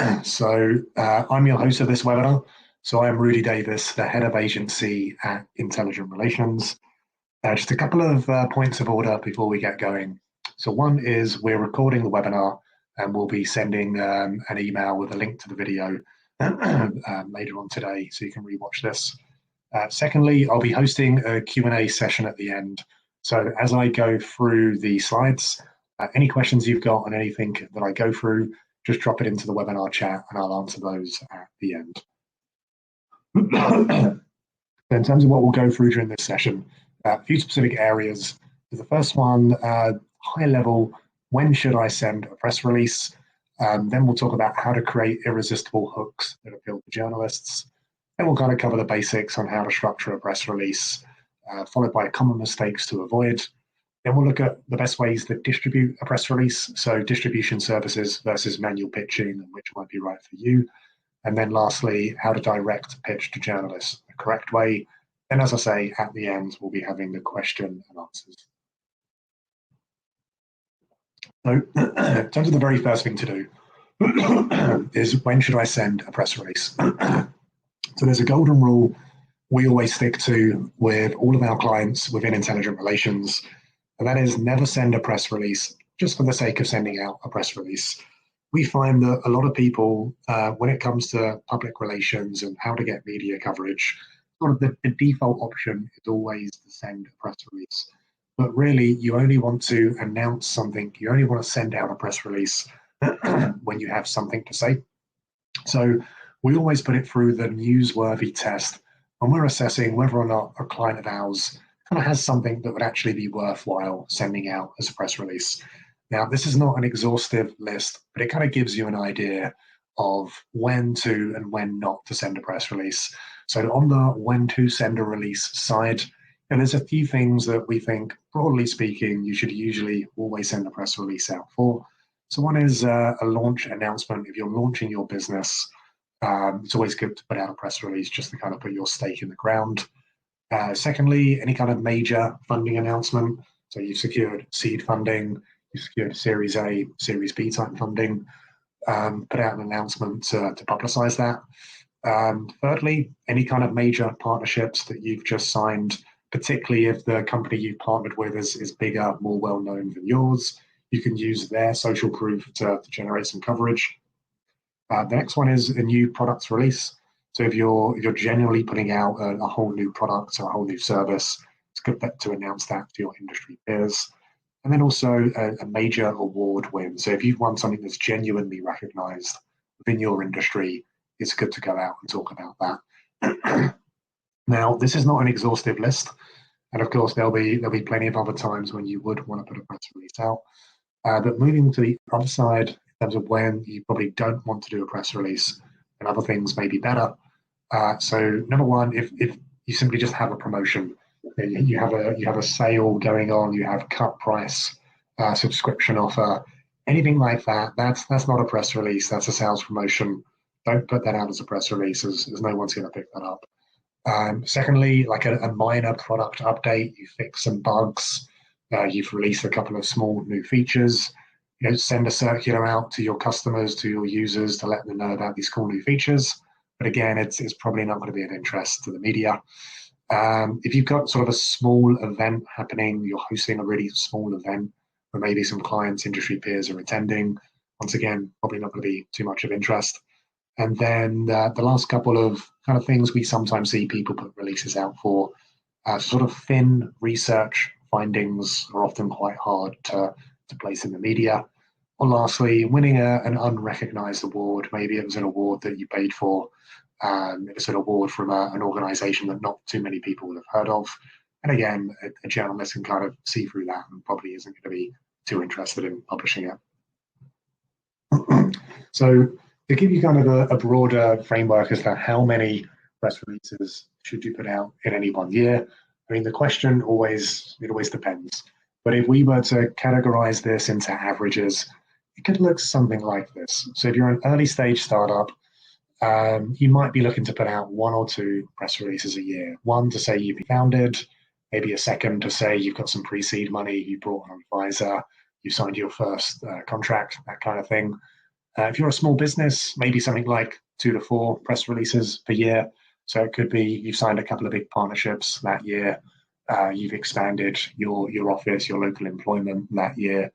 I'm your host of this webinar. So I'm Rudy Davis, the head of agency at Intelligent Relations. Just a couple of points of order before we get going. So one is we're recording the webinar and we'll be sending an email with a link to the video later on today so you can rewatch this. Secondly, I'll be hosting a Q&A session at the end. So as I go through the slides, any questions you've got on anything that I go through, just drop it into the webinar chat and I'll answer those at the end. In terms of what we'll go through during this session, a few specific areas. The first one, high level, when should I send a press release? Then we'll talk about how to create irresistible hooks that appeal to journalists. Then we'll kind of cover the basics on how to structure a press release, followed by common mistakes to avoid. Then we'll look at the best ways to distribute a press release, so distribution services versus manual pitching and which might be right for you. And then lastly, how to direct a pitch to journalists the correct way. And as I say, at the end, we'll be having the question and answers. So in terms of the very first thing to do is when should I send a press release? So there's a golden rule we always stick to with all of our clients within Intelligent Relations. And that is never send a press release just for the sake of sending out a press release. We find that a lot of people, when it comes to public relations and how to get media coverage, sort of the default option is always to send a press release. But really, you only want to announce something, you only want to send out a press release when you have something to say. So we always put it through the newsworthy test when we're assessing whether or not a client of ours kind of has something that would actually be worthwhile sending out as a press release. Now, this is not an exhaustive list, but it kind of gives you an idea of when to and when not to send a press release. So on the when to send a release side, and there's a few things that we think, broadly speaking, you should usually always send a press release out for. So one is a launch announcement. If you're launching your business, it's always good to put out a press release just to kind of put your stake in the ground. Secondly, any kind of major funding announcement. So you've secured seed funding, you've secured Series A, Series B type funding, put out an announcement to publicize that. Thirdly, any kind of major partnerships that you've just signed, particularly if the company you've partnered with is bigger, more well-known than yours, you can use their social proof to generate some coverage. The next one is a new products release. So if you're genuinely putting out a whole new product or a whole new service, it's good to announce that to your industry peers. And then also a major award win. So if you've won something that's genuinely recognized within your industry, it's good to go out and talk about that. Now, this is not an exhaustive list. And of course, there'll be plenty of other times when you would want to put a press release out. But moving to the other side, in terms of when you probably don't want to do a press release and other things may be better. So number one, if you simply just have a promotion, you have a sale going on, you have cut price, subscription offer, anything like that, that's not a press release, that's a sales promotion. Don't put that out as a press release, as no one's going to pick that up. Secondly, like a minor product update, you fix some bugs, you've released a couple of small new features, send a circular out to your customers, to your users to let them know about these cool new features. But again, it's probably not going to be of interest to the media. If you've got sort of a small event happening, you're hosting a really small event where maybe some clients, industry peers are attending, once again, probably not going to be too much of interest. And then the last couple of kind of things we sometimes see people put releases out for, sort of thin research findings are often quite hard to place in the media. Or lastly, winning an unrecognized award. Maybe it was an award that you paid for. It was an award from an organization that not too many people would have heard of. And again, a journalist can kind of see through that and probably isn't going to be too interested in publishing it. So to give you kind of a broader framework as to how many press releases should you put out in any one year, I mean, the question always depends. But if we were to categorize this into averages, it could look something like this. So if you're an early stage startup, you might be looking to put out 1 or 2 press releases a year. One to say you've been founded, maybe a second to say you've got some pre-seed money, you brought an advisor, you signed your first contract, that kind of thing. If you're a small business, maybe something like 2 to 4 press releases per year. So it could be you've signed a couple of big partnerships that year. You've expanded your office, your local employment that year.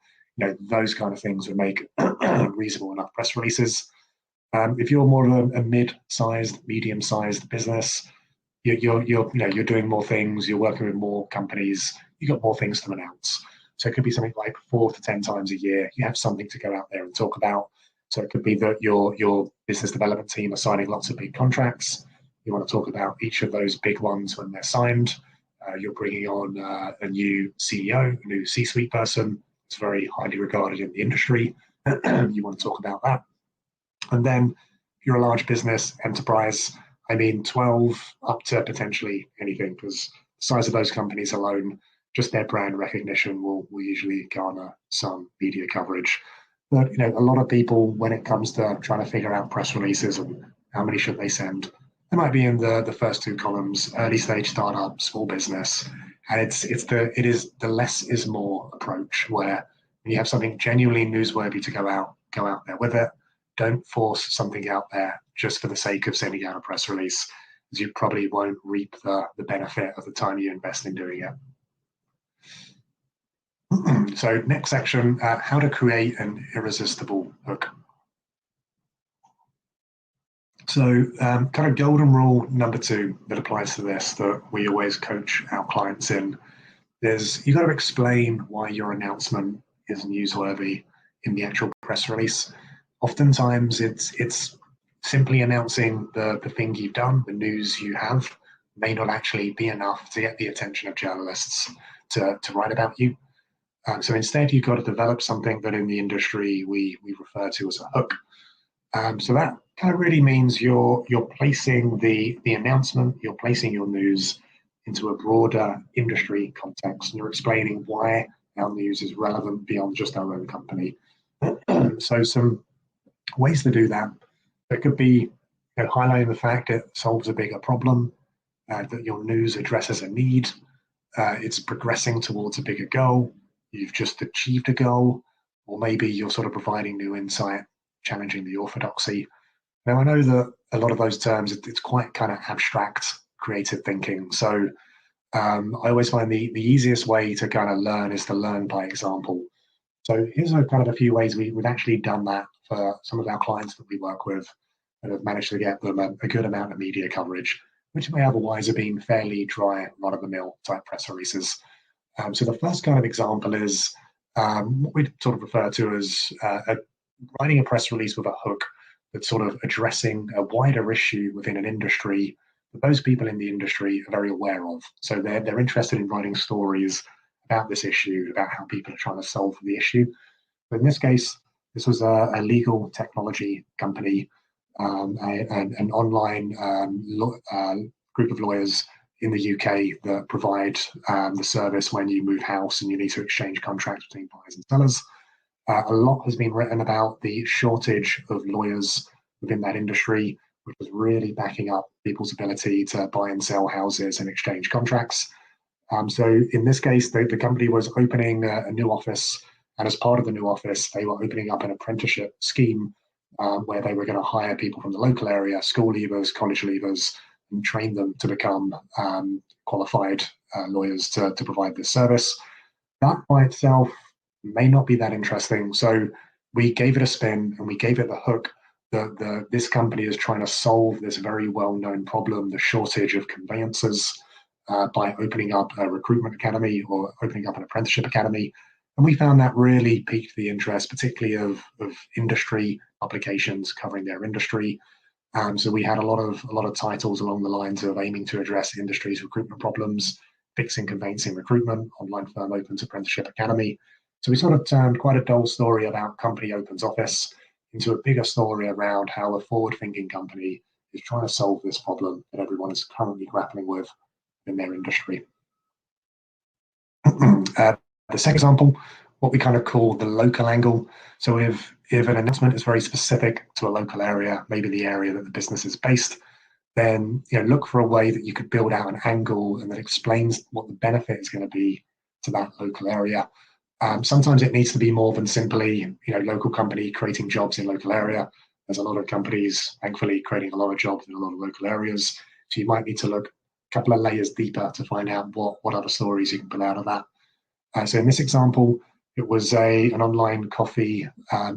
Those kind of things would make reasonable enough press releases. If you're more of a mid-sized, medium-sized business, you're doing more things. You're working with more companies. You've got more things to announce. So it could be something like 4 to 10 times a year. You have something to go out there and talk about. So it could be that your business development team are signing lots of big contracts. You want to talk about each of those big ones when they're signed. You're bringing on a new CEO, a new C-suite person. It's very highly regarded in the industry. You want to talk about that. And then if you're a large business enterprise, 12 up to potentially anything, because the size of those companies alone, just their brand recognition will usually garner some media coverage. But a lot of people, when it comes to trying to figure out press releases and how many should they send, they might be in the first 2 columns: early stage startup, small business, and it is the less is more approach, where when you have something genuinely newsworthy to go out there with it. Don't force something out there just for the sake of sending out a press release, as you probably won't reap the benefit of the time you invest in doing it. So next section, how to create an irresistible hook. So kind of golden rule number 2 that applies to this, that we always coach our clients in, is you got to explain why your announcement is newsworthy in the actual press release. Oftentimes it's simply announcing the thing you've done, the news you have, may not actually be enough to get the attention of journalists to write about you. So instead, you've got to develop something that in the industry we refer to as a hook. So that kind of really means you're placing the announcement, you're placing your news into a broader industry context, and you're explaining why our news is relevant beyond just our own company. So some ways to do that. It could be highlighting the fact it solves a bigger problem, that your news addresses a need, it's progressing towards a bigger goal, you've just achieved a goal, or maybe you're sort of providing new insight, challenging the orthodoxy. Now, I know that a lot of those terms, it's quite kind of abstract, creative thinking. So I always find the easiest way to kind of learn is to learn by example. So here's a few ways we've actually done that for some of our clients that we work with, and have managed to get them a good amount of media coverage, which may otherwise have been fairly dry, run-of-the-mill type press releases. So the first kind of example is what we sort of refer to as writing a press release with a hook that's sort of addressing a wider issue within an industry that those people in the industry are very aware of. So they're interested in writing stories about this issue, about how people are trying to solve the issue. But in this case, this was a legal technology company, an online group of lawyers in the UK that provide the service when you move house and you need to exchange contracts between buyers and sellers. A lot has been written about the shortage of lawyers within that industry, which was really backing up people's ability to buy and sell houses and exchange contracts. So in this case, the company was opening a new office, and as part of the new office, they were opening up an apprenticeship scheme where they were going to hire people from the local area, school leavers, college leavers, and train them to become qualified lawyers to provide this service. That by itself may not be that interesting. So we gave it a spin and we gave it the hook that this company is trying to solve this very well-known problem, the shortage of conveyancers, by opening up a recruitment academy or opening up an apprenticeship academy. And we found that really piqued the interest, particularly of industry publications covering their industry. So we had a lot of titles along the lines of aiming to address the industry's recruitment problems, fixing conveyancing recruitment, online firm opens apprenticeship academy. So we sort of turned quite a dull story about company opens office into a bigger story around how a forward-thinking company is trying to solve this problem that everyone is currently grappling with in their industry. The second example, what we kind of call the local angle. So if an announcement is very specific to a local area, maybe the area that the business is based, then look for a way that you could build out an angle and that explains what the benefit is going to be to that local area. Sometimes it needs to be more than simply, local company creating jobs in local area. There's a lot of companies, thankfully, creating a lot of jobs in a lot of local areas. So you might need to look a couple of layers deeper to find out what other stories you can pull out of that. So in this example, it was an online coffee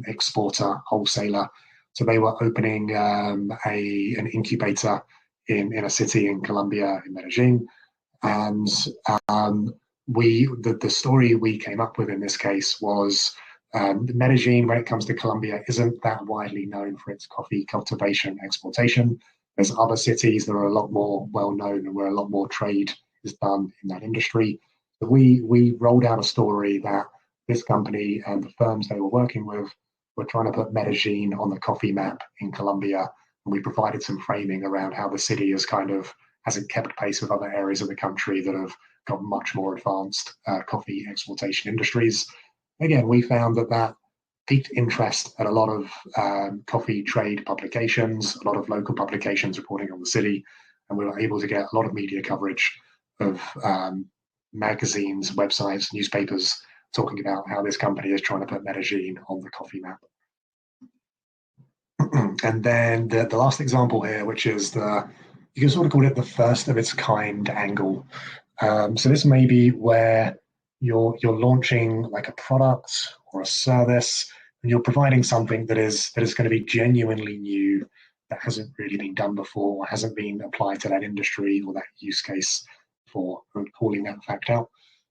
exporter, wholesaler. So they were opening an incubator in a city in Colombia, in Medellin. And the story we came up with in this case was Medellin, when it comes to Colombia, isn't that widely known for its coffee cultivation exportation. There's other cities that are a lot more well known and where a lot more trade is done in that industry. So we rolled out a story that this company and the firms they were working with were trying to put Medellin on the coffee map in Colombia, and we provided some framing around how the city hasn't kept pace with other areas of the country that have got much more advanced coffee exportation industries. Again, we found that piqued interest at a lot of coffee trade publications, a lot of local publications reporting on the city, and we were able to get a lot of media coverage of magazines, websites, newspapers talking about how this company is trying to put Medellin on the coffee map. And then the last example here, which is you can sort of call it the first of its kind angle. So this may be where you're launching like a product or a service, and you're providing something that is going to be genuinely new, that hasn't really been done before, or hasn't been applied to that industry or that use case for calling that fact out.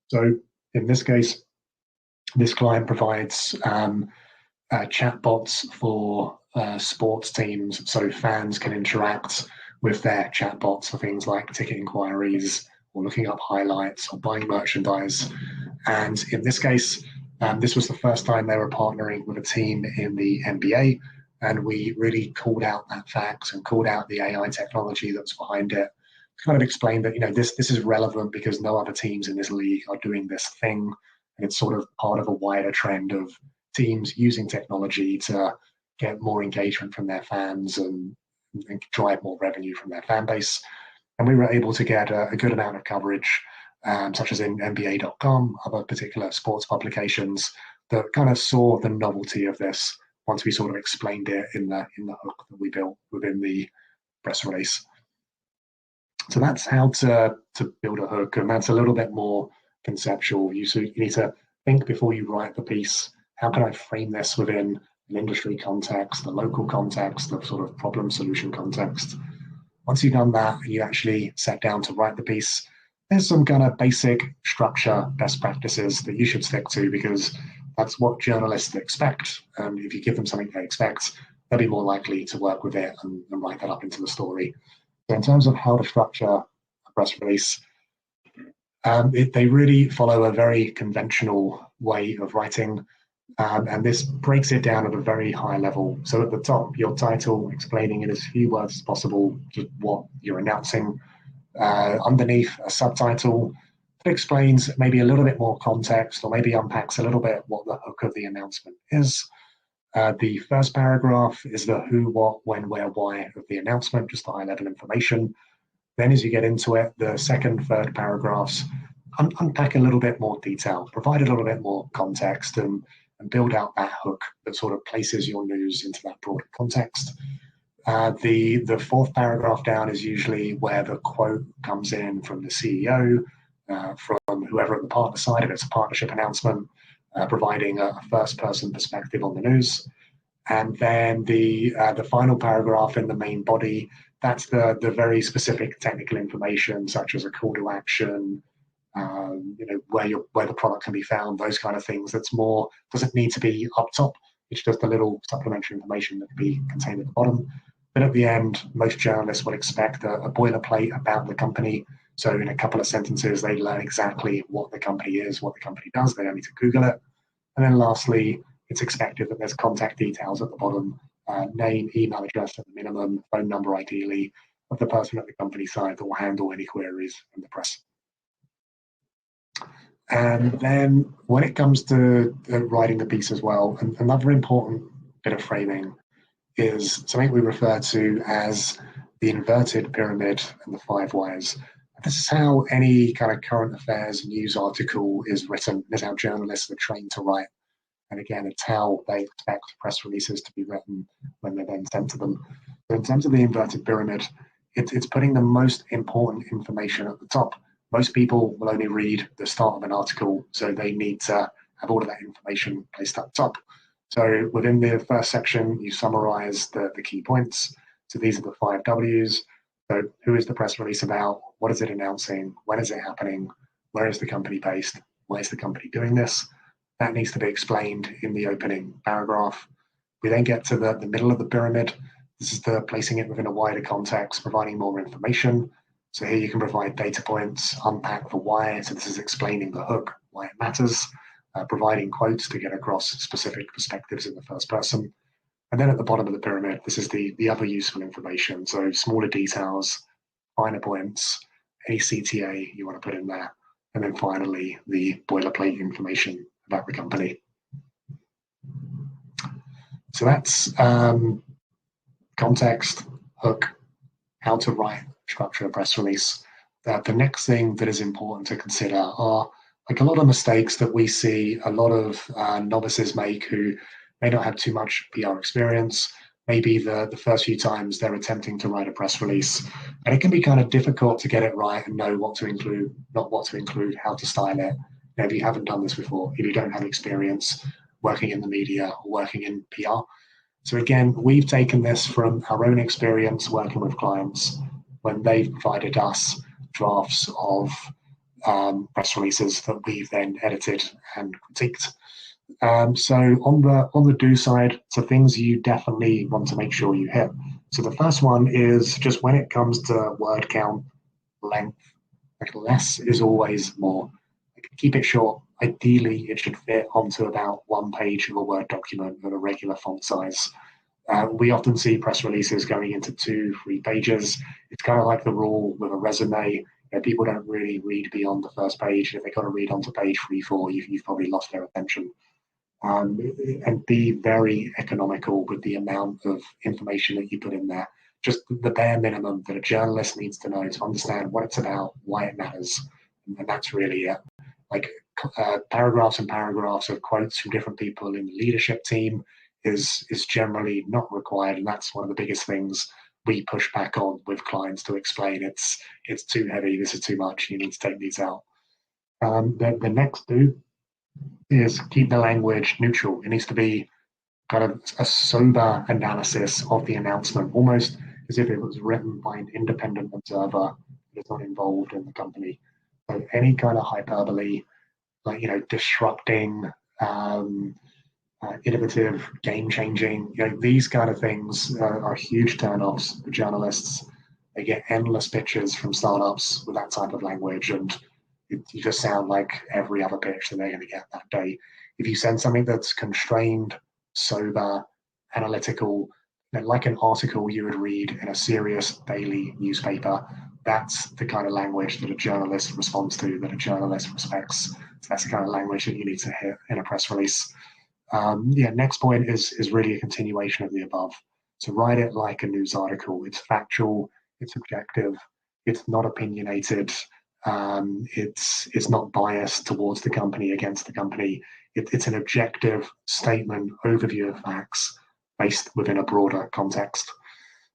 So in this case, this client provides chatbots for sports teams, so fans can interact with their chatbots for things like ticket inquiries or looking up highlights or buying merchandise. And in this case, this was the first time they were partnering with a team in the NBA, and we really called out that fact and called out the AI technology that's behind it. Kind of explained that this is relevant because no other teams in this league are doing this thing, and it's sort of part of a wider trend of teams using technology to get more engagement from their fans and drive more revenue from their fan base. And we were able to get a good amount of coverage, such as in NBA.com, other particular sports publications that kind of saw the novelty of this once we sort of explained it in the hook that we built within the press release. So that's how to build a hook, and that's a little bit more conceptual. You need to think before you write the piece. How can I frame this within an industry context, a local context, the sort of problem solution context? Once you've done that and you actually sat down to write the piece, there's some kind of basic structure, best practices that you should stick to, because that's what journalists expect. And if you give them something they expect, they'll be more likely to work with it and write that up into the story. So in terms of how to structure a press release, they really follow a very conventional way of writing. And this breaks it down at a very high level. So at the top, your title, explaining in as few words as possible just what you're announcing. Underneath, a subtitle that explains maybe a little bit more context, or maybe unpacks a little bit what the hook of the announcement is. The first paragraph is the who, what, when, where, why of the announcement, just the high-level information. Then as you get into it, the second, third paragraphs unpack a little bit more detail, provide a little bit more context, and build out that hook that sort of places your news into that broader context. The fourth paragraph down is usually where the quote comes in from the CEO, from whoever at the partner side, if it's a partnership announcement, providing a first-person perspective on the news. And then the final paragraph in the main body, that's the very specific technical information, such as a call to action, where the product can be found, those kind of things. That's more, doesn't need to be up top. It's just a little supplementary information that can be contained at the bottom. But at the end, most journalists will expect a boilerplate about the company. So in a couple of sentences, they learn exactly what the company is, what the company does. They don't need to Google it. And then lastly, it's expected that there's contact details at the bottom, name, email address at the minimum, phone number ideally, of the person at the company side that will handle any queries from the press. And then when it comes to writing the piece as well, another important bit of framing is something we refer to as the inverted pyramid and the 5 whys. This is how any kind of current affairs news article is written. This is how journalists are trained to write. And again, it's how they expect press releases to be written when they're then sent to them. So in terms of the inverted pyramid, it's putting the most important information at the top. Most people will only read the start of an article, so they need to have all of that information placed up top. So within the first section, you summarize the key points. So these are the 5 W's. So who is the press release about? What is it announcing? When is it happening? Where is the company based? Why is the company doing this? That needs to be explained in the opening paragraph. We then get to the middle of the pyramid. This is the placing it within a wider context, providing more information. So here you can provide data points, unpack the why. So this is explaining the hook, why it matters, providing quotes to get across specific perspectives in the first person. And then at the bottom of the pyramid, this is the other useful information. So smaller details, finer points, any CTA you want to put in there. And then finally, the boilerplate information about the company. So that's context, hook, how to write, structure a press release. The next thing that is important to consider are like a lot of mistakes that we see a lot of novices make who may not have too much PR experience. Maybe the first few times they're attempting to write a press release, and it can be kind of difficult to get it right and know what to include, not what to include, how to style it. If you haven't done this before, if you don't have experience working in the media or working in PR. So again, we've taken this from our own experience working with clients when they've provided us drafts of press releases that we've then edited and critiqued. So on the do side, so things you definitely want to make sure you hit. So the first one is just when it comes to word count, length, like less is always more. Like keep it short. Ideally, it should fit onto about 1 page of a Word document at a regular font size. We often see press releases going into 2-3 pages. It's kind of like the rule with a resume. You know, people don't really read beyond the first page. If they got to read onto page 3-4, you've probably lost their attention. And be very economical with the amount of information that you put in there. Just the bare minimum that a journalist needs to know to understand what it's about, why it matters, and that's really it. Like paragraphs and paragraphs of quotes from different people in the leadership team is generally not required, and that's one of the biggest things we push back on with clients to explain. It's too heavy. This is too much. You need to take these out. The next do is keep the language neutral. It needs to be kind of a sober analysis of the announcement, almost as if it was written by an independent observer that is not involved in the company. So any kind of hyperbole, like disrupting, innovative, game-changing, these kind of things are huge turn-offs for journalists. They get endless pitches from startups with that type of language, and you just sound like every other pitch that they're going to get that day. If you send something that's constrained, sober, analytical, like an article you would read in a serious daily newspaper, that's the kind of language that a journalist responds to, that a journalist respects. So that's the kind of language that you need to hit in a press release. Next point is really a continuation of the above. So write it like a news article. It's factual, it's objective, it's not opinionated. It's not biased towards the company, against the company. It's an objective statement, overview of facts based within a broader context.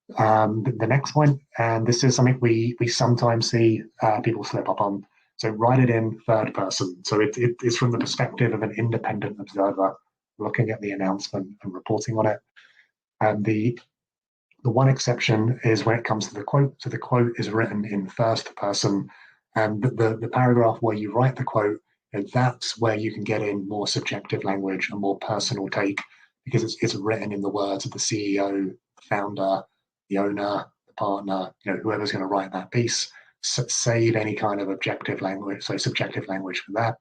The next point, and this is something we sometimes see people slip up on. So write it in third person. So it's from the perspective of an independent observer looking at the announcement and reporting on it. And the one exception is when it comes to the quote. So the quote is written in first person. And the paragraph where you write the quote, that's where you can get in more subjective language, a more personal take, because it's written in the words of the CEO, the founder, the owner, the partner, whoever's going to write that piece. Save any kind of objective language, so subjective language for that.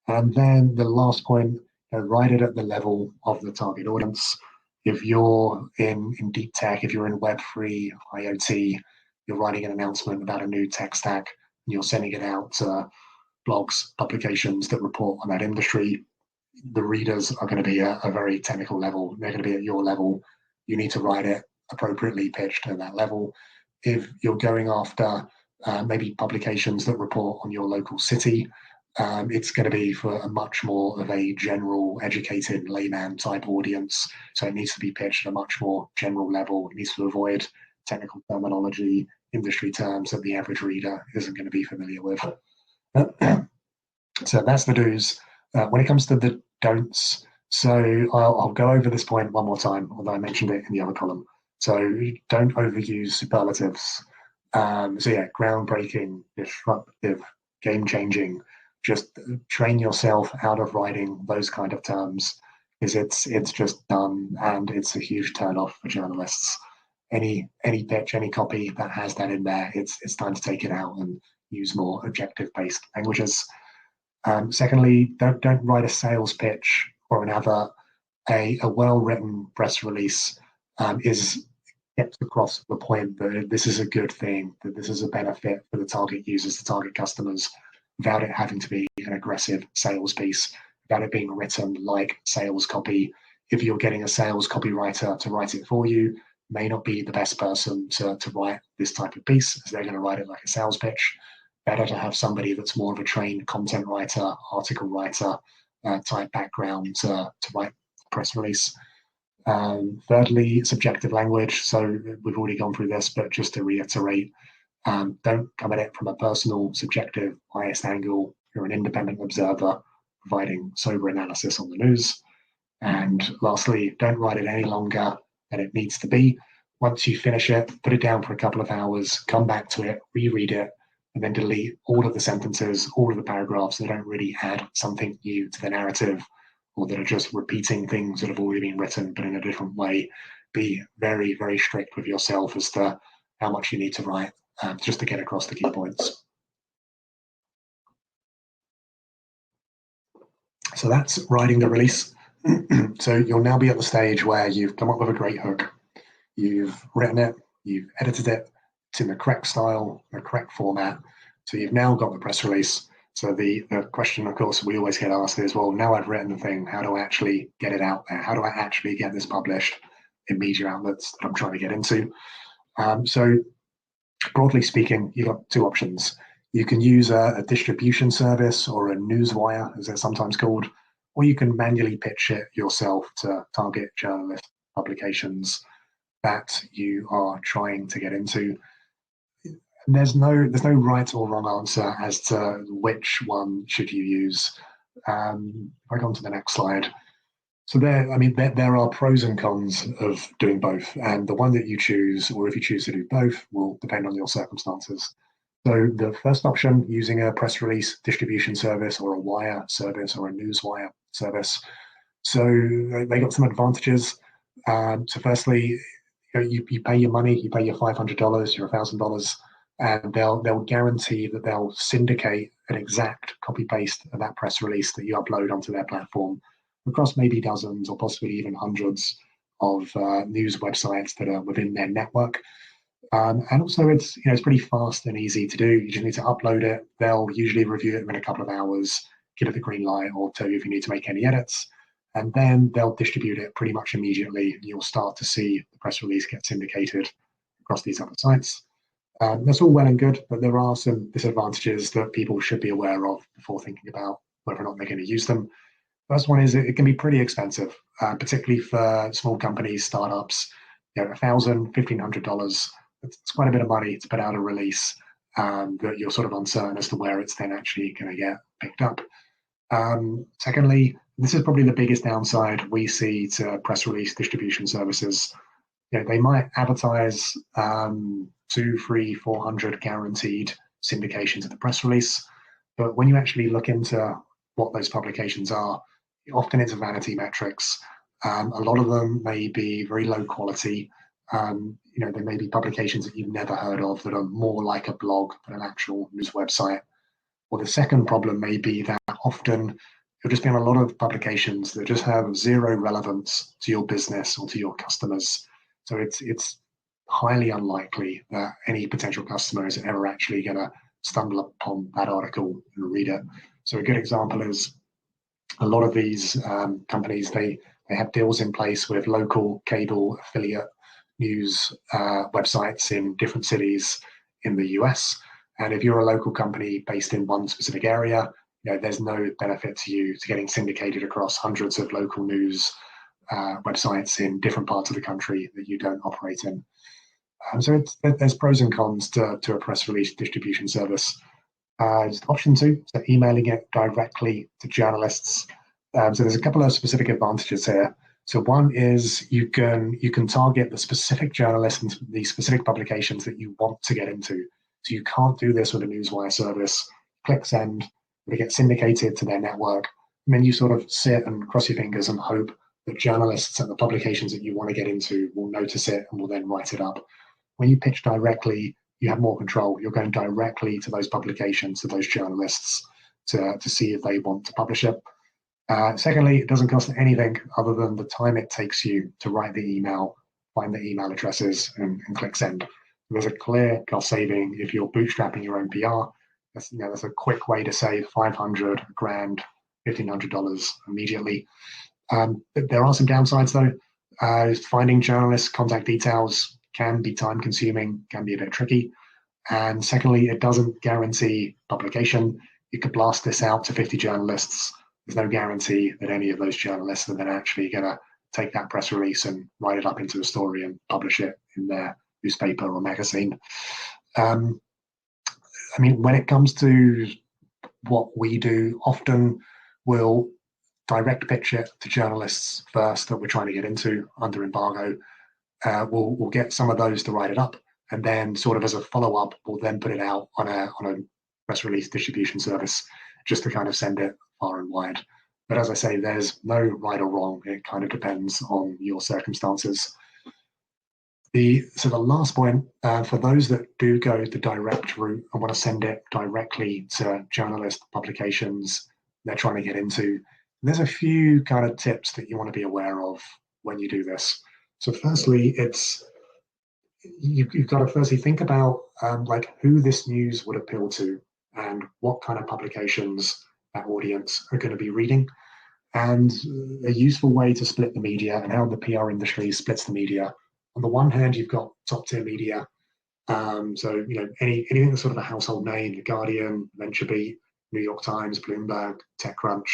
And then the last point, write it at the level of the target audience. If you're in deep tech, if you're in Web3, IoT, you're writing an announcement about a new tech stack, you're sending it out to blogs, publications that report on that industry, the readers are going to be at a very technical level. They're going to be at your level. You need to write it appropriately pitched at that level. If you're going after maybe publications that report on your local city. It's going to be for a much more of a general, educated layman type audience. So it needs to be pitched at a much more general level. It needs to avoid technical terminology, industry terms that the average reader isn't going to be familiar with. So that's the do's. When it comes to the don'ts, so I'll go over this point one more time, although I mentioned it in the other column. So don't overuse superlatives. So yeah, groundbreaking, disruptive, game-changing. Just train yourself out of writing those kind of terms, because it's just done, and it's a huge turnoff for journalists. Any pitch, any copy that has that in there, it's time to take it out and use more objective-based languages. Secondly, don't write a sales pitch or an advert. A well-written press release gets across the point that this is a good thing, that this is a benefit for the target users, the target customers, without it having to be an aggressive sales piece, without it being written like sales copy. If you're getting a sales copywriter to write it for you, may not be the best person to write this type of piece, as they're going to write it like a sales pitch. Better to have somebody that's more of a trained content writer, article writer type background to write a press release. Thirdly, subjective language. So we've already gone through this, but just to reiterate, don't come at it from a personal, subjective, biased angle. You're an independent observer providing sober analysis on the news. And lastly, don't write it any longer than it needs to be. Once you finish it, put it down for a couple of hours, come back to it, reread it, and then delete all of the sentences, all of the paragraphs that don't really add something new to the narrative, or that are just repeating things that have already been written, but in a different way. Be very, very strict with yourself as to how much you need to write, just to get across the key points. So that's writing the release. So you'll now be at the stage where you've come up with a great hook. You've written it, you've edited it, it's in the correct style, the correct format. So you've now got the press release. So the question, of course, we always get asked is, well, now I've written the thing, how do I actually get it out there? How do I actually get this published in media outlets that I'm trying to get into? So broadly speaking, you've got two options. You can use a distribution service or a newswire, as they're sometimes called, or you can manually pitch it yourself to target journalist publications that you are trying to get into. There's no right or wrong answer as to which one should you use. If I go on to the next slide. So there are pros and cons of doing both, and the one that you choose, or if you choose to do both, will depend on your circumstances. So the first option, using a press release distribution service or a wire service or a newswire service. So they got some advantages. So firstly, you pay your money, you pay your $500, your $1,000, and they'll guarantee that they'll syndicate an exact copy paste of that press release that you upload onto their platform across maybe dozens or possibly even hundreds of news websites that are within their network. And also it's pretty fast and easy to do. You just need to upload it. They'll usually review it in a couple of hours, give it the green light, or tell you if you need to make any edits. And then they'll distribute it pretty much immediately. You'll start to see the press release get syndicated across these other sites. That's all well and good, but there are some disadvantages that people should be aware of before thinking about whether or not they're going to use them. First one is it can be pretty expensive, particularly for small companies, startups. $1,000, $1,500. It's quite a bit of money to put out a release that you're sort of uncertain as to where it's then actually going to get picked up. Secondly, this is probably the biggest downside we see to press release distribution services. They might advertise 200, 300, 400 guaranteed syndications of the press release, but when you actually look into what those publications are, often it's vanity metrics. A lot of them may be very low quality. There may be publications that you've never heard of that are more like a blog than an actual news website. Or the second problem may be that often you'll just be on a lot of publications that just have zero relevance to your business or to your customers. So it's highly unlikely that any potential customer is ever actually going to stumble upon that article and read it. So a good example is a lot of these companies, they have deals in place with local cable affiliate news websites in different cities in the US. And if you're a local company based in one specific area, there's no benefit to you to getting syndicated across hundreds of local news websites in different parts of the country that you don't operate in. So there's pros and cons to a press release distribution service. Option 2, so emailing it directly to journalists. So there's a couple of specific advantages here. So one is you can target the specific journalists and the specific publications that you want to get into. So you can't do this with a newswire service. Click send, it gets syndicated to their network, and then you sort of sit and cross your fingers and hope that journalists at the publications that you want to get into will notice it and will then write it up. When you pitch directly, you have more control. You're going directly to those publications, to those journalists, to see if they want to publish it. Secondly, it doesn't cost anything other than the time it takes you to write the email, find the email addresses, and click send. There's a clear cost saving if you're bootstrapping your own PR. That's a quick way to save $500, $1,000, $1,500 immediately. There are some downsides though. Finding journalists' contact details can be time consuming, can be a bit tricky. And secondly, it doesn't guarantee publication. You could blast this out to 50 journalists. There's no guarantee that any of those journalists are then actually going to take that press release and write it up into a story and publish it in their newspaper or magazine. When it comes to what we do, often we'll direct pitch it to journalists first that we're trying to get into under embargo. We'll get some of those to write it up, and then sort of as a follow-up, we'll then put it out on a press release distribution service just to kind of send it far and wide. But as I say, there's no right or wrong. It kind of depends on your circumstances. So the last point, for those that do go the direct route and want to send it directly to journalist publications they're trying to get into, there's a few kind of tips that you want to be aware of when you do this. So firstly, you've got to firstly think about who this news would appeal to and what kind of publications that audience are going to be reading, and a useful way to split the media and how the PR industry splits the media. On the one hand, you've got top tier media. So, anything that's sort of a household name, The Guardian, VentureBeat, New York Times, Bloomberg, TechCrunch.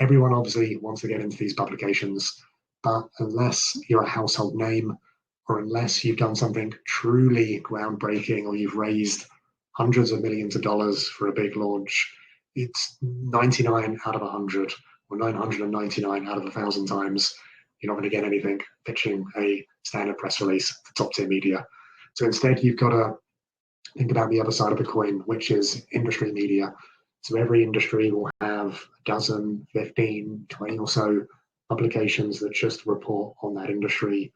Everyone obviously wants to get into these publications, but unless you're a household name, or unless you've done something truly groundbreaking, or you've raised hundreds of millions of dollars for a big launch, it's 99 out of 100, or 999 out of 1,000 times, you're not going to get anything pitching a standard press release to top tier media. So instead, you've got to think about the other side of the coin, which is industry media. So every industry will have a dozen, 15, 20 or so publications that just report on that industry.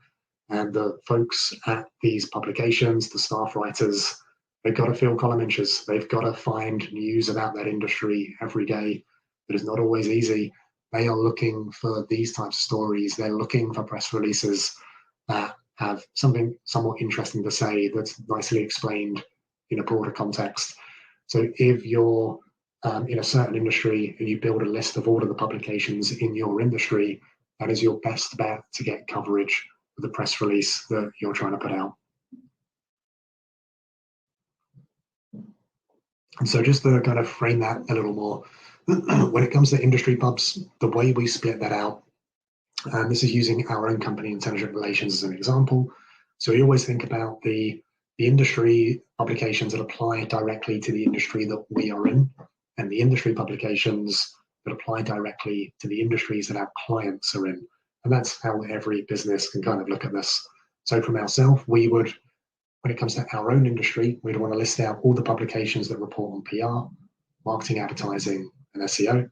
And the folks at these publications, the staff writers, they've got to fill column inches. They've got to find news about that industry every day. That is not always easy. They are looking for these types of stories. They're looking for press releases that have something somewhat interesting to say that's nicely explained in a broader context. So if you're in a certain industry and you build a list of all of the publications in your industry, that is your best bet to get coverage of the press release that you're trying to put out. And so just to kind of frame that a little more, when it comes to industry pubs, the way we split that out, and this is using our own company, Intelligent Relations, as an example. So we always think about the industry publications that apply directly to the industry that we are in, and the industry publications that apply directly to the industries that our clients are in. And that's how every business can kind of look at this. So from ourselves, we would, when it comes to our own industry, we'd want to list out all the publications that report on PR, marketing, advertising, and SEO.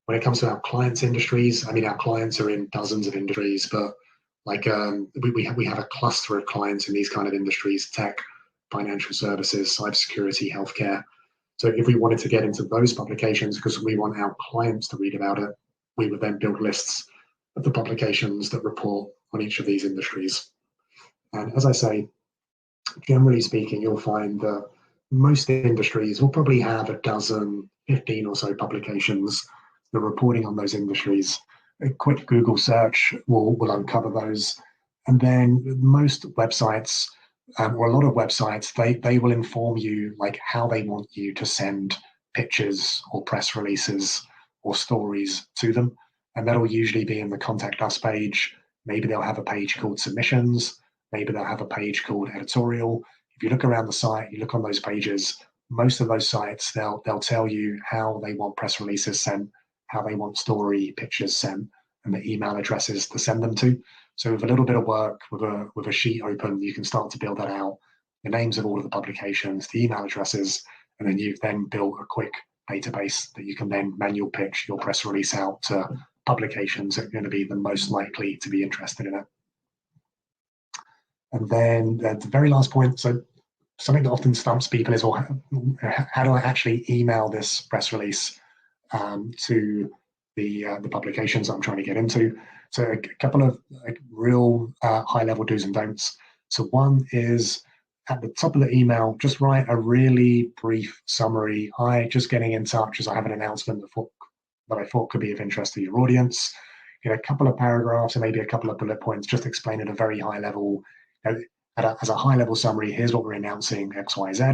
When it comes to our clients' industries, our clients are in dozens of industries, but we have a cluster of clients in these kind of industries: tech, financial services, cybersecurity, healthcare. So if we wanted to get into those publications because we want our clients to read about it, we would then build lists of the publications that report on each of these industries. And as I say, generally speaking, you'll find that most industries will probably have a dozen, 15 or so publications that are reporting on those industries. A quick Google search will uncover those. And then most websites or a lot of websites, they will inform you like how they want you to send pictures or press releases or stories to them. And that'll usually be in the contact us page. Maybe they'll have a page called submissions. Maybe they'll have a page called editorial. If you look around the site, you look on those pages, most of those sites, they'll tell you how they want press releases sent, how they want story pictures sent, and the email addresses to send them to. So with a little bit of work, with a sheet open, you can start to build that out, the names of all of the publications, the email addresses, and then you've then built a quick database that you can then manual pitch your press release out to publications that are going to be the most likely to be interested in it. And then the very last point, so something that often stumps people is, well, how do I actually email this press release to the publications that I'm trying to get into? So a couple of real high-level do's and don'ts. So one is at the top of the email, just write a really brief summary. Hi, just getting in touch as I have an announcement that I thought could be of interest to your audience. A couple of paragraphs and maybe a couple of bullet points, just explain at a very high level. As a high-level summary, here's what we're announcing, X, Y, Z,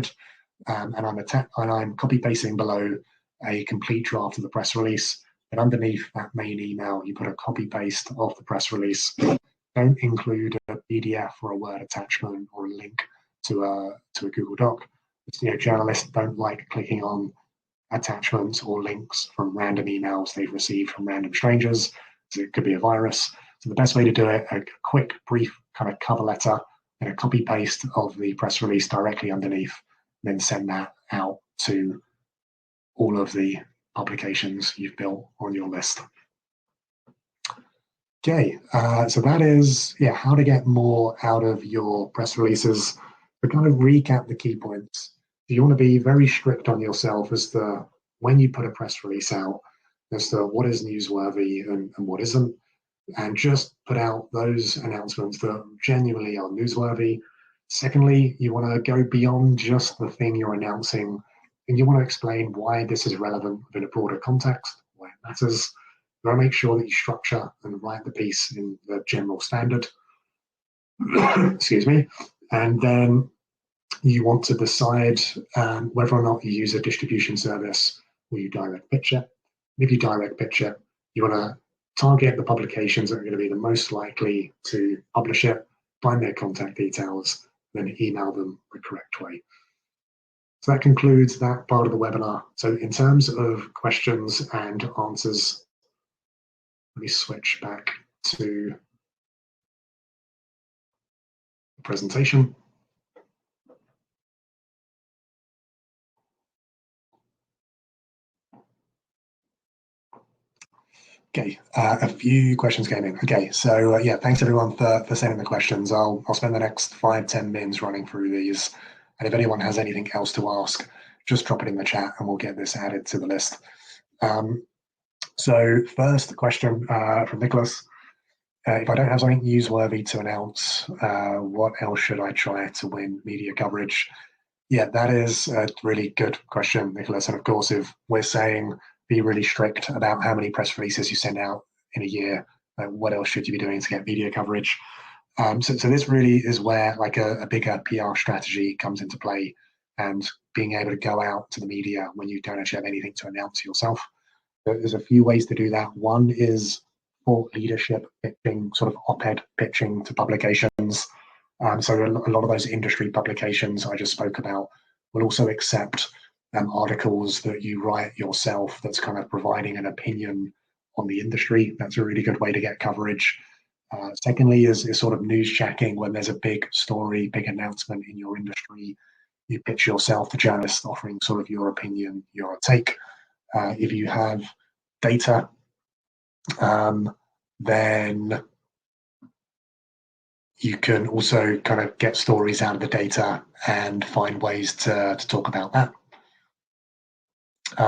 and I'm copy-pasting below a complete draft of the press release. And underneath that main email, you put a copy-paste of the press release. Don't include a PDF or a Word attachment or a link to a Google Doc. Journalists don't like clicking on attachments or links from random emails they've received from random strangers. So it could be a virus. So the best way to do it, a quick, brief kind of cover letter and a copy paste of the press release directly underneath, then send that out to all of the publications you've built on your list. Okay, so that is, how to get more out of your press releases. To kind of recap the key points, you want to be very strict on yourself as to when you put a press release out, as to what is newsworthy and what isn't, and just put out those announcements that genuinely are newsworthy. Secondly, you want to go beyond just the thing you're announcing, and you want to explain why this is relevant within a broader context, why it matters. You want to make sure that you structure and write the piece in the general standard. Excuse me. And then you want to decide whether or not you use a distribution service or you direct pitch it. And if you direct pitch it, you want to target the publications that are going to be the most likely to publish it, find their contact details, then email them the correct way. So that concludes that part of the webinar. So in terms of questions and answers, let me switch back to the presentation. Okay, a few questions came in. Okay, so thanks everyone for sending the questions. I'll spend the next 5-10 minutes running through these. And if anyone has anything else to ask, just drop it in the chat and we'll get this added to the list. So first question from Nicholas. If I don't have something newsworthy to announce, what else should I try to win media coverage? Yeah, that is a really good question, Nicholas. And of course, if we're saying be really strict about how many press releases you send out in a year, what else should you be doing to get media coverage? So this really is where like a bigger PR strategy comes into play, and being able to go out to the media when you don't actually have anything to announce yourself. There's a few ways to do that. One is thought leadership pitching, sort of op-ed pitching to publications. So a lot of those industry publications I just spoke about will also accept articles that you write yourself that's kind of providing an opinion on the industry. That's a really good way to get coverage. Secondly is sort of news checking. When there's a big story, big announcement in your industry, you pitch yourself, the journalist, offering sort of your opinion, your take. If you have data, then you can also kind of get stories out of the data and find ways to talk about that.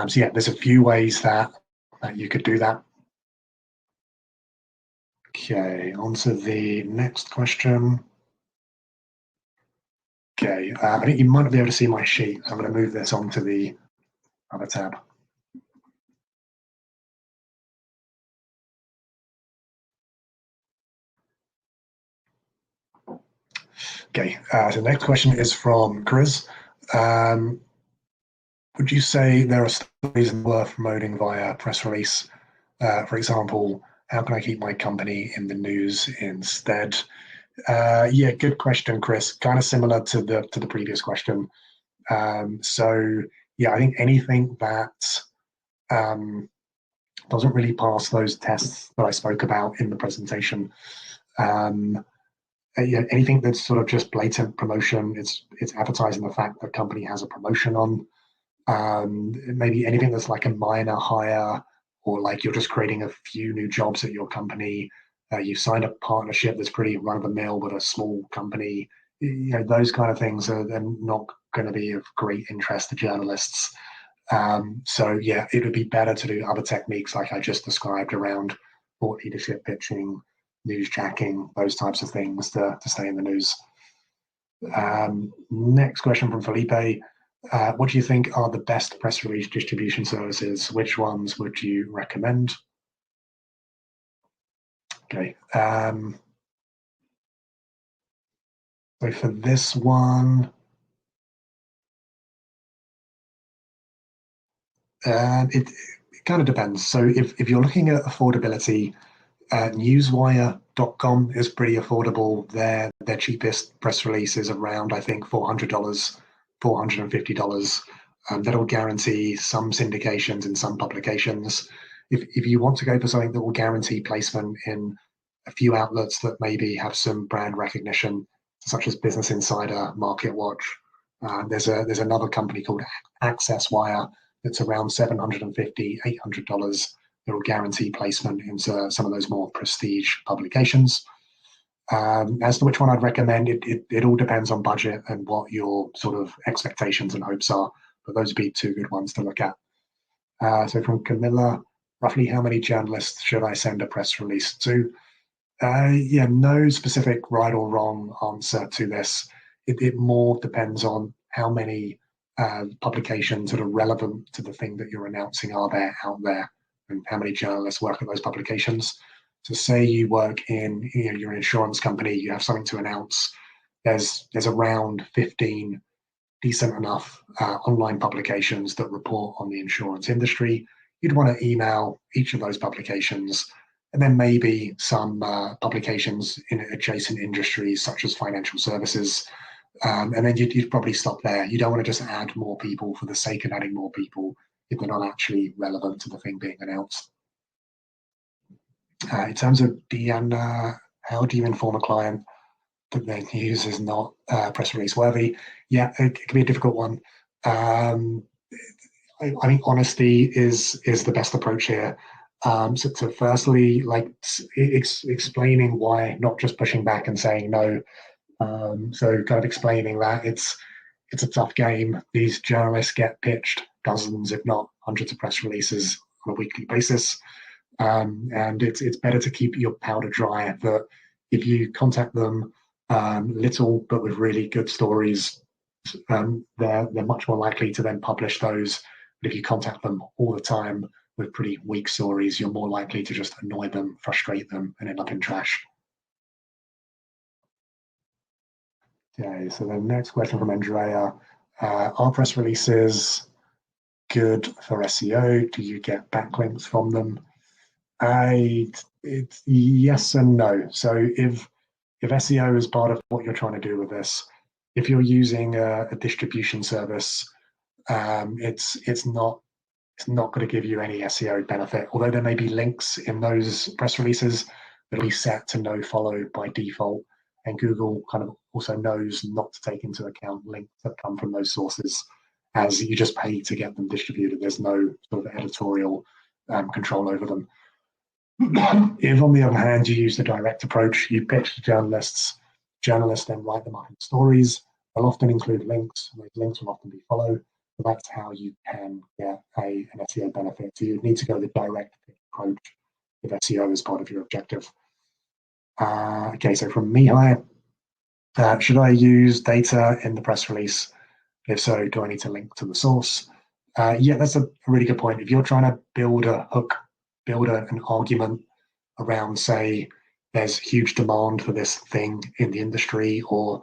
So there's a few ways that you could do that. Okay, on to the next question. Okay, I think you might not be able to see my sheet. I'm going to move this onto the other tab. Okay, so the next question is from Chris. Would you say there are stories worth promoting via press release? For example, how can I keep my company in the news instead? Yeah, good question, Chris. Kind of similar to the previous question. So yeah, I think anything that doesn't really pass those tests that I spoke about in the presentation. Yeah, anything that's sort of just blatant promotion, it's advertising the fact the company has a promotion on. Maybe anything that's like a minor hire, or like you're just creating a few new jobs at your company. You've signed a partnership that's pretty run of the mill with a small company. You know, those kind of things are not going to be of great interest to journalists. So yeah, it would be better to do other techniques like I just described around thought leadership pitching, newsjacking, those types of things to stay in the news. Next question from Felipe. What do you think are the best press release distribution services? Which ones would you recommend? Okay. So for this one, it kind of depends. So if you're looking at affordability, newswire.com is pretty affordable. Their cheapest press release is around, I think, $400, $450. That'll guarantee some syndications in some publications. If you want to go for something that will guarantee placement in a few outlets that maybe have some brand recognition, such as Business Insider, Market Watch, there's another company called Access Wire that's around $750, $800. That will guarantee placement into some of those more prestige publications. As to which one I'd recommend, it all depends on budget and what your sort of expectations and hopes are, but those would be two good ones to look at. So from Camilla, roughly how many journalists should I send a press release to? Yeah, no specific right or wrong answer to this. It more depends on how many publications that are relevant to the thing that you're announcing are there out there, and how many journalists work at those publications. So say you work in, you're an insurance company, you have something to announce, there's around 15 decent enough online publications that report on the insurance industry. You'd want to email each of those publications, and then maybe some publications in adjacent industries such as financial services. And then you'd probably stop there. You don't want to just add more people for the sake of adding more people if they're not actually relevant to the thing being announced. In terms of how do you inform a client that their news is not press release worthy? Yeah, it can be a difficult one. I think honesty is the best approach here. So firstly, like explaining why, not just pushing back and saying no. So kind of explaining that it's a tough game. These journalists get pitched dozens, if not hundreds of press releases on a weekly basis. And it's better to keep your powder dry, that if you contact them little but with really good stories, they're much more likely to then publish those. But if you contact them all the time with pretty weak stories, you're more likely to just annoy them, frustrate them, and end up in trash. Okay, so the next question from Andrea. Are press releases good for SEO? Do you get backlinks from them? It's yes and no. So if SEO is part of what you're trying to do with this, if you're using a distribution service, it's not going to give you any SEO benefit. Although there may be links in those press releases that'll be set to no follow by default, and Google kind of also knows not to take into account links that come from those sources, as you just pay to get them distributed. There's no sort of editorial control over them. If, on the other hand, you use the direct approach, you pitch to journalists then write them up in stories. They'll often include links, and those links will often be followed. So that's how you can get an SEO benefit. So you need to go the direct approach if SEO is part of your objective. Okay, so from Mihai, should I use data in the press release? If so, do I need to link to the source? Yeah, that's a really good point. If you're trying to build a hook, build an argument around, say, there's huge demand for this thing in the industry, or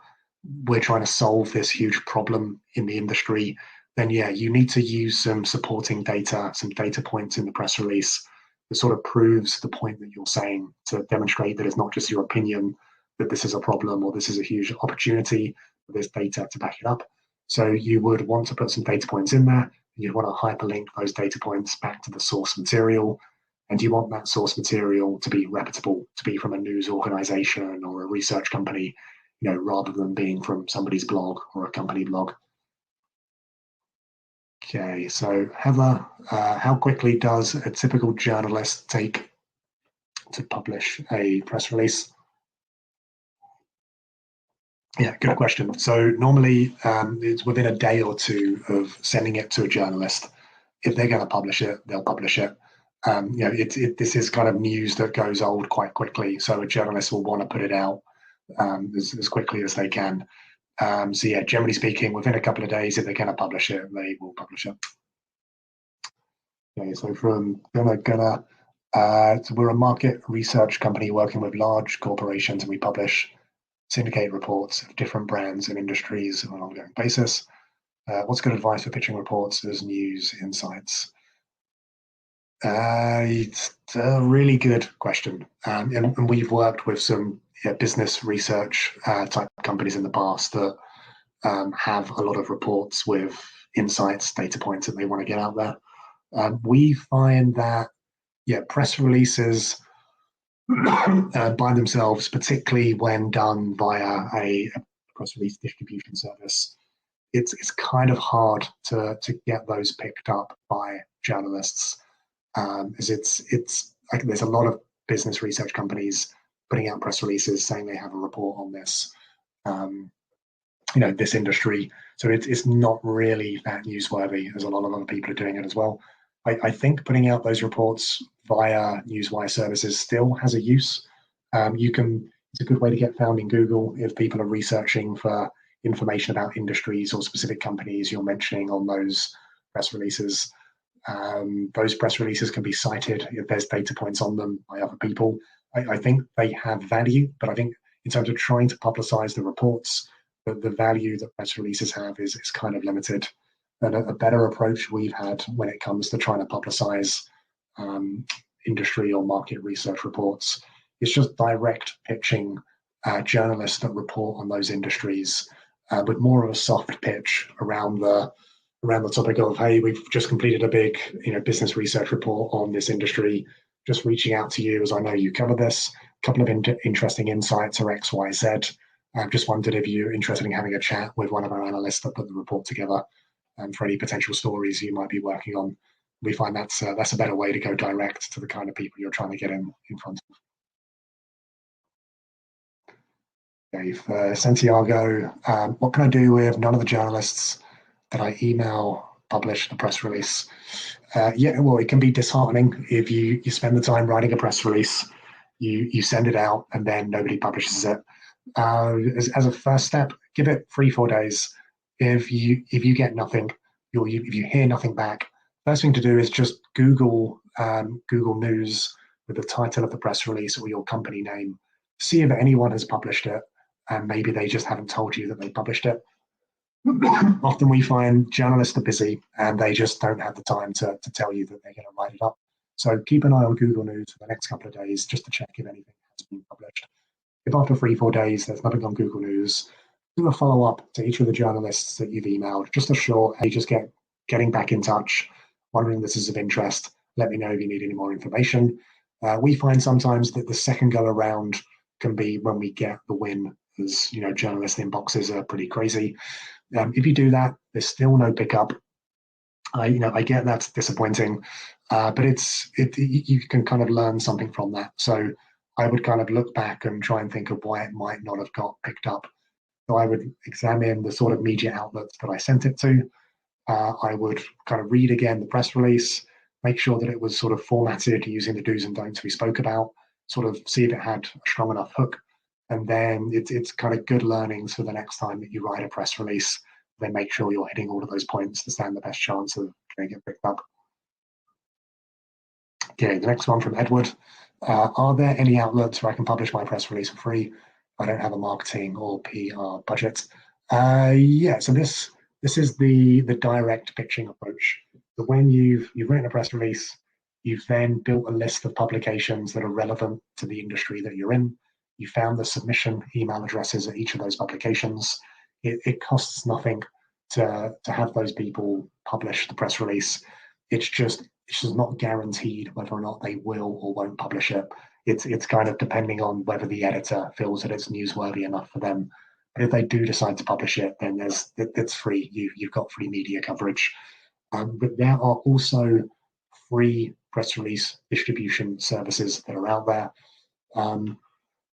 we're trying to solve this huge problem in the industry, then yeah, you need to use some supporting data, some data points in the press release that sort of proves the point that you're saying, to demonstrate that it's not just your opinion that this is a problem or this is a huge opportunity, but there's data to back it up. So you would want to put some data points in there. You'd want to hyperlink those data points back to the source material. And you want that source material to be reputable, to be from a news organization or a research company, rather than being from somebody's blog or a company blog. Okay, so Heather, how quickly does a typical journalist take to publish a press release? Yeah, good question. So normally it's within a day or two of sending it to a journalist. If they're going to publish it, they'll publish it. This is kind of news that goes old quite quickly, so a journalist will want to put it out as quickly as they can. So yeah, generally speaking, within a couple of days, if they're going to publish it, they will publish it. Okay, so from Gunnar, so we're a market research company working with large corporations, and we publish syndicate reports of different brands and industries on an ongoing basis. What's good advice for pitching reports as news insights? It's a really good question. And we've worked with some business research type companies in the past that have a lot of reports with insights, data points that they want to get out there. We find that, press releases by themselves, particularly when done via a press release distribution service, it's kind of hard to get those picked up by journalists. As it's like there's a lot of business research companies putting out press releases saying they have a report on this, this industry. So it's not really that newsworthy, as a lot of other people are doing it as well. I think putting out those reports via newswire services still has a use. It's a good way to get found in Google if people are researching for information about industries or specific companies you're mentioning on those press releases. Those press releases can be cited if there's data points on them by other people. I think they have value, but I think in terms of trying to publicize the reports, the value that press releases have is kind of limited. And a better approach we've had when it comes to trying to publicize industry or market research reports is just direct pitching journalists that report on those industries with more of a soft pitch around the topic of, hey, we've just completed a big business research report on this industry, just reaching out to you as I know you cover this, a couple of interesting insights or XYZ. I've just wondered if you're interested in having a chat with one of our analysts that put the report together, and for any potential stories you might be working on. We find that's a better way to go direct to the kind of people you're trying to get in front of. Okay, for Santiago, what can I do if none of the journalists that I email publish the press release? Well, it can be disheartening if you spend the time writing a press release, you send it out, and then nobody publishes it. As a first step, give it 3-4 days. If you get nothing, if you hear nothing back, first thing to do is just Google News with the title of the press release or your company name. See if anyone has published it, and maybe they just haven't told you that they published it. Often we find journalists are busy and they just don't have the time to tell you that they're going to write it up. So keep an eye on Google News for the next couple of days just to check if anything has been published. If after 3-4 days there's nothing on Google News, do a follow-up to each of the journalists that you've emailed, just a short, hey, just getting back in touch, wondering if this is of interest, let me know if you need any more information. We find sometimes that the second go around can be when we get the win, as journalist inboxes are pretty crazy. If you do that, there's still no pickup. I get that's disappointing, but you can kind of learn something from that. So I would kind of look back and try and think of why it might not have got picked up. So I would examine the sort of media outlets that I sent it to. I would kind of read again the press release, make sure that it was sort of formatted using the do's and don'ts we spoke about, sort of see if it had a strong enough hook. And then it's kind of good learnings for the next time that you write a press release. Then make sure you're hitting all of those points to stand the best chance of getting it picked up. Okay, the next one from Edward. Are there any outlets where I can publish my press release for free? I don't have a marketing or PR budget. Yeah, so this is the direct pitching approach. So when you've written a press release, you've then built a list of publications that are relevant to the industry that you're in. You found the submission email addresses at each of those publications. It costs nothing to have those people publish the press release. It's just not guaranteed whether or not they will or won't publish it. It's kind of depending on whether the editor feels that it's newsworthy enough for them. But if they do decide to publish it, then it's free. You've got free media coverage. But there are also free press release distribution services that are out there. Um,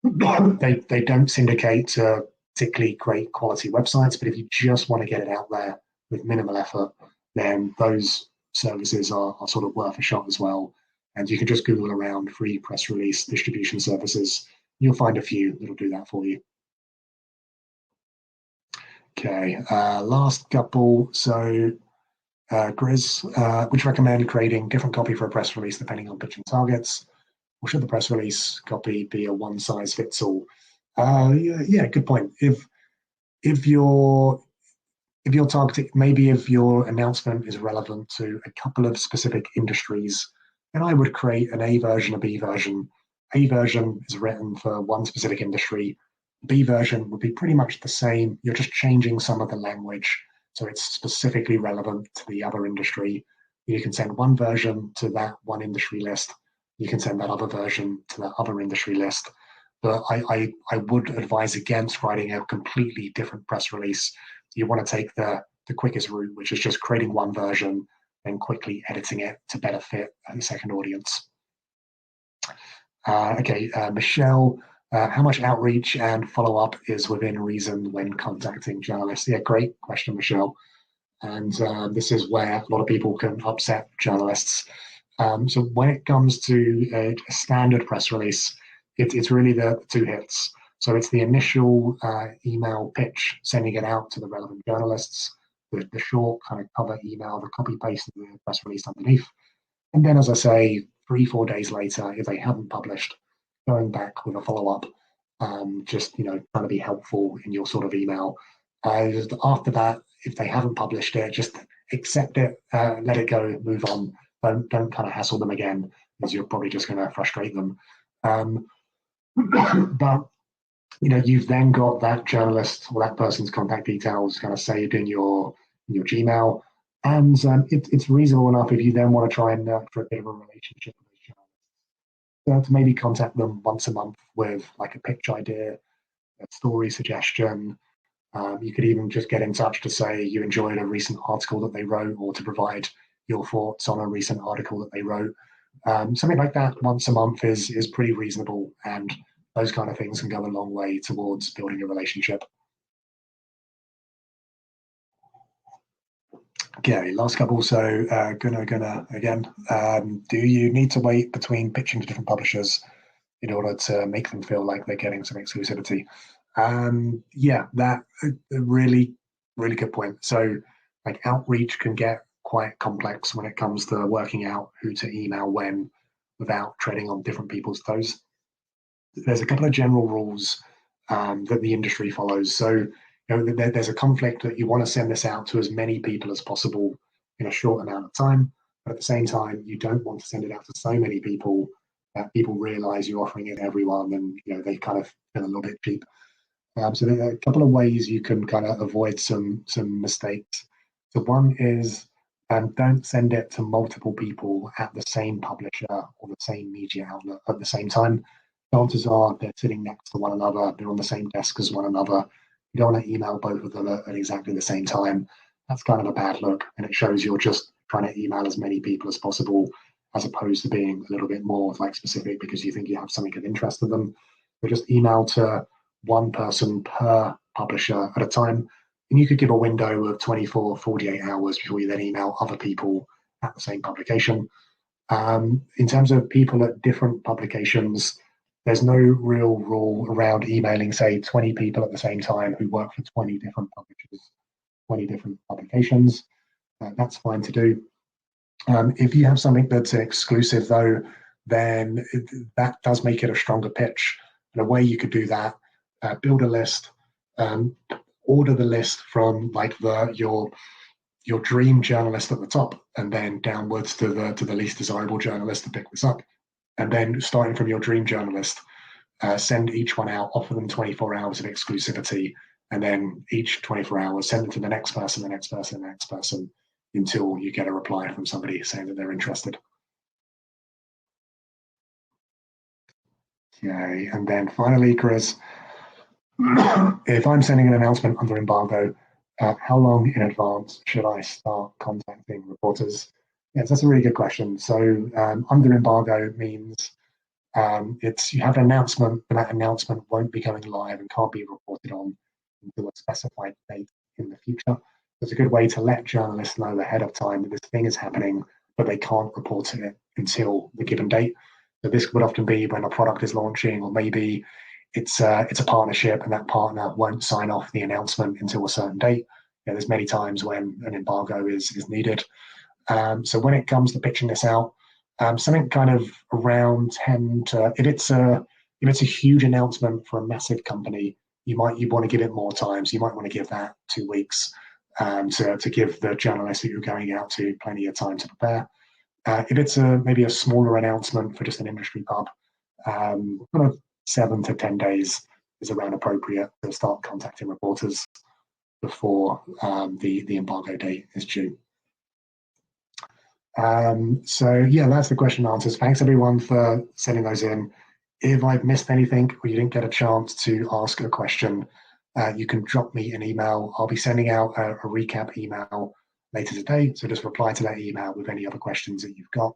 they don't syndicate to particularly great quality websites, but if you just want to get it out there with minimal effort, then those services are sort of worth a shot as well. And you can just Google around free press release distribution services. You'll find a few that'll do that for you. Okay, last couple. So, Grizz, would you recommend creating different copy for a press release depending on pitching targets? Or should the press release copy be a one size fits all? Yeah, good point. If you're targeting, maybe if your announcement is relevant to a couple of specific industries, then I would create an A version, a B version. A version is written for one specific industry. B version would be pretty much the same. You're just changing some of the language so it's specifically relevant to the other industry. You can send one version to that one industry list. You can send that other version to that other industry list. But I would advise against writing a completely different press release. You want to take the quickest route, which is just creating one version and quickly editing it to better fit a second audience. Okay, Michelle, how much outreach and follow-up is within reason when contacting journalists? Yeah, great question, Michelle. And this is where a lot of people can upset journalists. So when it comes to a standard press release, it's really the two hits. So it's the initial email pitch, sending it out to the relevant journalists, the short kind of cover email, the copy paste of the press release underneath. And then, as I say, 3-4 days later, if they haven't published, going back with a follow-up, just trying to be helpful in your sort of email. After that, if they haven't published it, just accept it, let it go, move on. Don't kind of hassle them again, because you're probably just going to frustrate them. But you've then got that journalist or that person's contact details kind of saved in your Gmail, and it's reasonable enough if you then want to try and nurture a bit of a relationship with those journalists, to maybe contact them once a month with like a pitch idea, a story suggestion. You could even just get in touch to say you enjoyed a recent article that they wrote, or to provide your thoughts on a recent article that they wrote. Something like that once a month is pretty reasonable, and those kind of things can go a long way towards building a relationship. Okay, last couple. So, Gunnar again. Do you need to wait between pitching to different publishers in order to make them feel like they're getting some exclusivity? Yeah, that really, really good point. So, like, outreach can get quite complex when it comes to working out who to email when without treading on different people's toes. There's a couple of general rules that the industry follows. So, there's a conflict that you want to send this out to as many people as possible in a short amount of time, but at the same time, you don't want to send it out to so many people that people realize you're offering it to everyone, and they kind of feel a little bit cheap. So there are a couple of ways you can kind of avoid some mistakes. So one is, don't send it to multiple people at the same publisher or the same media outlet at the same time. Chances are they're sitting next to one another, they're on the same desk as one another. You don't want to email both of them at exactly the same time. That's kind of a bad look, and it shows you're just trying to email as many people as possible, as opposed to being a little bit more like specific because you think you have something of interest to them. But just email to one person per publisher at a time, and you could give a window of 24, 48 hours before you then email other people at the same publication. In terms of people at different publications, there's no real rule around emailing, say, 20 people at the same time who work for 20 different publishers, 20 different publications. That's fine to do. If you have something that's exclusive, though, then that does make it a stronger pitch. And a way you could do that build a list, order the list from like your dream journalist at the top, and then downwards to the least desirable journalist to pick this up. And then starting from your dream journalist, send each one out, offer them 24 hours of exclusivity, and then each 24 hours, send it to the next person, the next person, the next person, until you get a reply from somebody saying that they're interested. Okay, and then finally, Chris, if I'm sending an announcement under embargo, how long in advance should I start contacting reporters? Yes, that's a really good question. So under embargo means you have an announcement, but that announcement won't be going live and can't be reported on until a specified date in the future. It's a good way to let journalists know ahead of time that this thing is happening, but they can't report it until the given date. So this would often be when a product is launching, or maybe it's a partnership and that partner won't sign off the announcement until a certain date. There's many times when an embargo is needed. So when it comes to pitching this out, something kind of around 10 to, if it's a huge announcement for a massive company, you want to give it more time. So you might want to give that 2 weeks to give the journalist that you're going out to plenty of time to prepare. If it's maybe a smaller announcement for just an industry pub, kind of 7 to 10 days is around appropriate to start contacting reporters before the embargo date is due. So yeah, that's the question and answers. Thanks everyone for sending those in. If I've missed anything or you didn't get a chance to ask a question, you can drop me an email. I'll be sending out a recap email later today. So just reply to that email with any other questions that you've got.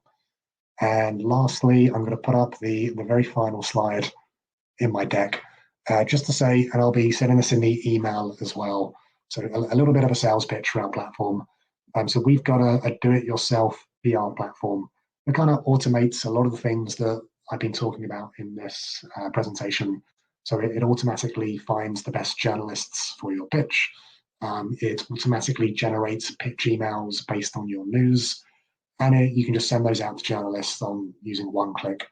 And lastly, I'm going to put up the very final slide in my deck, just to say, and I'll be sending this in the email as well. So a little bit of a sales pitch for our platform. So we've got a do-it-yourself PR platform that kind of automates a lot of the things that I've been talking about in this presentation. So it automatically finds the best journalists for your pitch. It automatically generates pitch emails based on your news. And you can just send those out to journalists using one click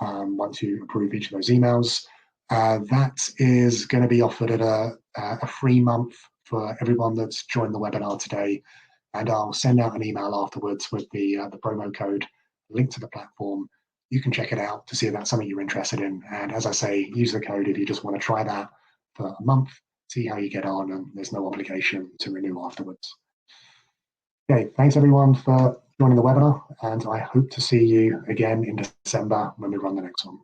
once you approve each of those emails. That is going to be offered at a free month for everyone that's joined the webinar today. And I'll send out an email afterwards with the promo code, link to the platform. You can check it out to see if that's something you're interested in. And as I say, use the code if you just want to try that for a month, see how you get on, and there's no obligation to renew afterwards. Okay, thanks everyone for joining the webinar, and I hope to see you again in December when we run the next one.